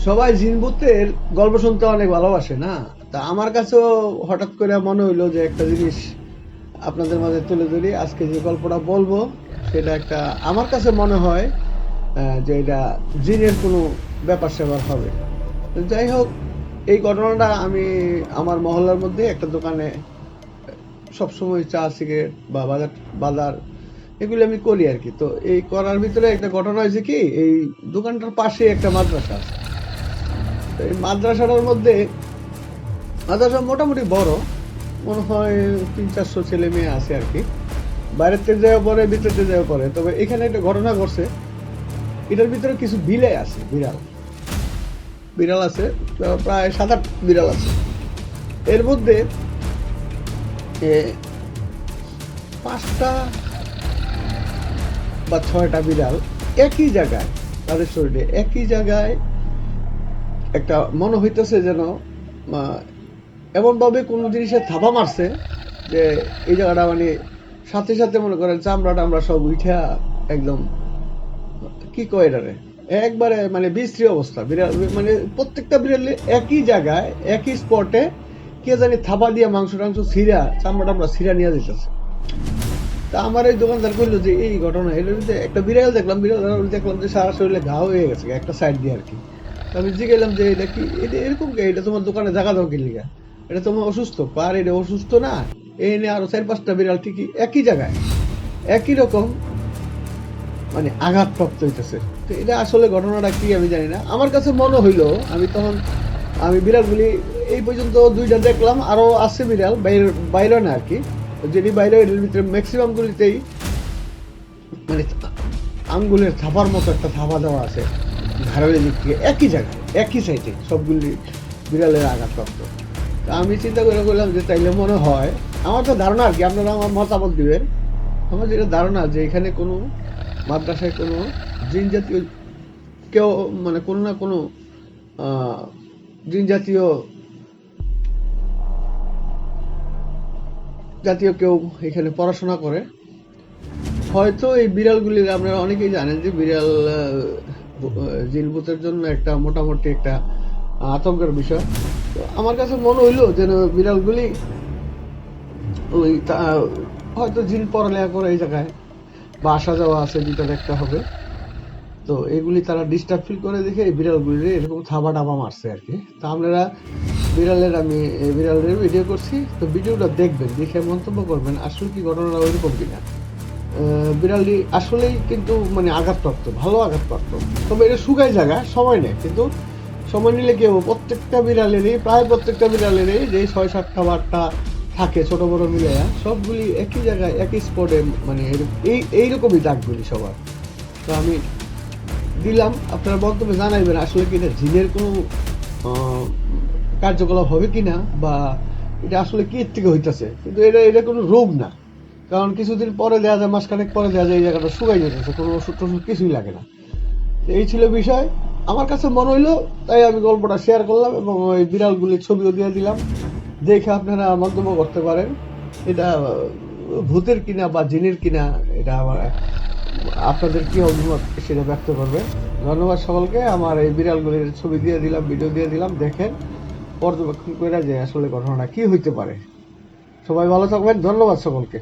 সবাই জিনভূতের গল্প শুনতে অনেক ভালোবাসে না? তা আমার কাছেও হঠাৎ করে মনে হইলো যে একটা জিনিস আপনাদের মাঝে তুলে ধরি। আজকে যে গল্পটা বলবো সেটা একটা আমার কাছে মনে হয় যে এটা জিনের কোনো ব্যাপার স্যাপার হবে। তো যাই হোক, এই ঘটনাটা আমি আমার মহল্লার মধ্যে একটা দোকানে সবসময় চা সিগারেট বা বাজার বাজার এগুলো আমি করি আর কি। তো এই করার ভিতরে একটা ঘটনা হয়েছে কি, এই দোকানটার পাশে একটা মাদ্রাসা আছে। তো এই মাদ্রাসাটার মধ্যে মাদ্রাসা মোটামুটি বড়, মনে হয় ৩-৪০০ ছেলে মেয়ে আছে আর কি। বাইরের থেকে যাওয়া পরে, ভিতর থেকে যাওয়া পরে, তবে এখানে একটা ঘটনা ঘটছে। এটার ভিতরে কিছু বিলাই আছে, বিড়াল বিড়াল আছে, প্রায় ৭-৮ বিড়াল আছে। এর মধ্যে এ, ৫টা বা ৬টা বিড়াল একই জায়গায়, তাদের শরীরে একই জায়গায় একটা মনে হইতেছে যেন এমন ভাবে কোন জিনিসের থাবা মারছে যে এই জায়গাটা মানে সাথে সাথে মনে করেন চামড়া টামড়া সব উঠা একদম, কি কয় এটারে, একবারে মানে বিশ্রী অবস্থা। বিড়াল মানে প্রত্যেকটা বিড়ালে একই জায়গায় একই স্পটে কে জানি থাবা দিয়ে মাংস টাংস ছিঁড়া চামড়া টামড়া ছিঁড়া নিয়ে যেতেছে। তা আমার এই দোকানদার কইলো যে এই ঘটনা এর মধ্যে একটা বিড়াল দেখলাম, বিড়াল দেখলাম যে সারা শরীরে ঘা হয়ে গেছে একটা সাইড দিয়ে আর কি। তা আমি জিজ্ঞেলাম যে এটা কি, এটা এরকম কে, এটা তোমার দোকানে জায়গা দাও কি লিগা, এটা তোমার অসুস্থ পার, এটা অসুস্থ না? এই নিয়ে আরো ৪-৫টা বিড়াল ঠিকই একই জায়গায় একই রকম মানে আঘাতপ্রাপ্ত হইতেছে। তো এটা আসলে ঘটনাটা কি আমি জানি না, আমার কাছে মনে হইলো আমি তখন আমি বিড়ালগুলি এই পর্যন্ত ২টা দেখলাম, আরো আছে বিড়াল বাইরে না আর কি। যেটি বাইরে এটার ভিতরে ম্যাক্সিমাম গুলিতেই মানে আঙ্গুলের থাপার মতো একটা থাপা দেওয়া আছে ঘাড়ের দিক থেকে একই জায়গায় একই সাইডে সবগুলি বিড়ালের আঘাতপ্রাপ্ত। তা আমি চিন্তা করে বললাম যে তাইলে মনে হয়, আমার তো ধারণা আর কি, আপনারা আমার মতামত দিবেন। আমার যেটা ধারণা যে এখানে কোনো মাদ্রাসায় কোনো জিন জাতীয় কেউ মানে কোনো না কোনো জিন জাতীয় জাতীয় কেউ এখানে পড়াশোনা করে। হয়তো এই বিড়ালগুলির আপনারা অনেকেই জানেন যে বিড়াল জিনভূতের জন্য একটা মোটামুটি একটা আতঙ্কের বিষয়। তো আমার কাছে মনে হইলো যেন বিড়ালগুলি ওই হয়তো জিন পড়ালেখা করে এই জায়গায় বা আসা যাওয়া আছে, যেটা দেখতে হবে। তো এগুলি তারা ডিস্টার্ব ফিল করে দেখে এই বিড়ালগুলি এরকম থাবা টাবা মারছে আর কি। তো আপনারা আমি বিড়ালের ভিডিও করছি, তো ভিডিওটা দেখবেন, দেখে মন্তব্য করবেন আসলে কি ঘটনাটা ওইরকম কিনা। বিড়ালটি আসলেই কিন্তু মানে আঘাতপ্রাপ্ত, ভালো আঘাতপ্রাপ্ত। তবে এটা শুকাই জায়গা, সময় নেই, কিন্তু সময় নিলে কি হবো, প্রত্যেকটা বিড়ালেরই প্রায় প্রত্যেকটা বিড়ালেরই যে ৬-৭টা বা ৮টা থাকে ছোট বড় মিলে সবগুলি একই জায়গায় একই স্পটে মানে এইরকমই দাগগুলি সবার। তো আমি দিলাম, আপনারা বক্তব্যে জানাইবেন আসলে কি এটা জিনের কোনো কার্যকলাপ হবে কিনা, বা এটা আসলে কি থেকে হইতেছে। কিন্তু এটা এটা কোনো রোগ না, কারণ কিছুদিন পরে দেওয়া যায়, মাসখানেক পরে দেওয়া যায় এই জায়গাটা শুকাই যেতেছে, কোনো ওষুধ টষুধ কিছুই লাগে না। এই ছিল বিষয়, আমার কাছে মনে হইলো, তাই আমি গল্পটা শেয়ার করলাম এবং ওই বিড়ালগুলির ছবিও দিয়ে দিলাম, দেখে আপনারা মন্তব্য করতে পারেন এটা ভূতের কিনা বা জিনের কিনা। এটা আমার আপনাদের কি অভিমত সেটা ব্যক্ত করবে। ধন্যবাদ সকলকে। আমার এই বিড়ালগুলির ছবি দিয়ে দিলাম, ভিডিও দিয়ে দিলাম, দেখেন পর্যবেক্ষণ করে যে আসলে ঘটনাটা কি হইতে পারে। সবাই ভালো থাকবেন, ধন্যবাদ সকলকে।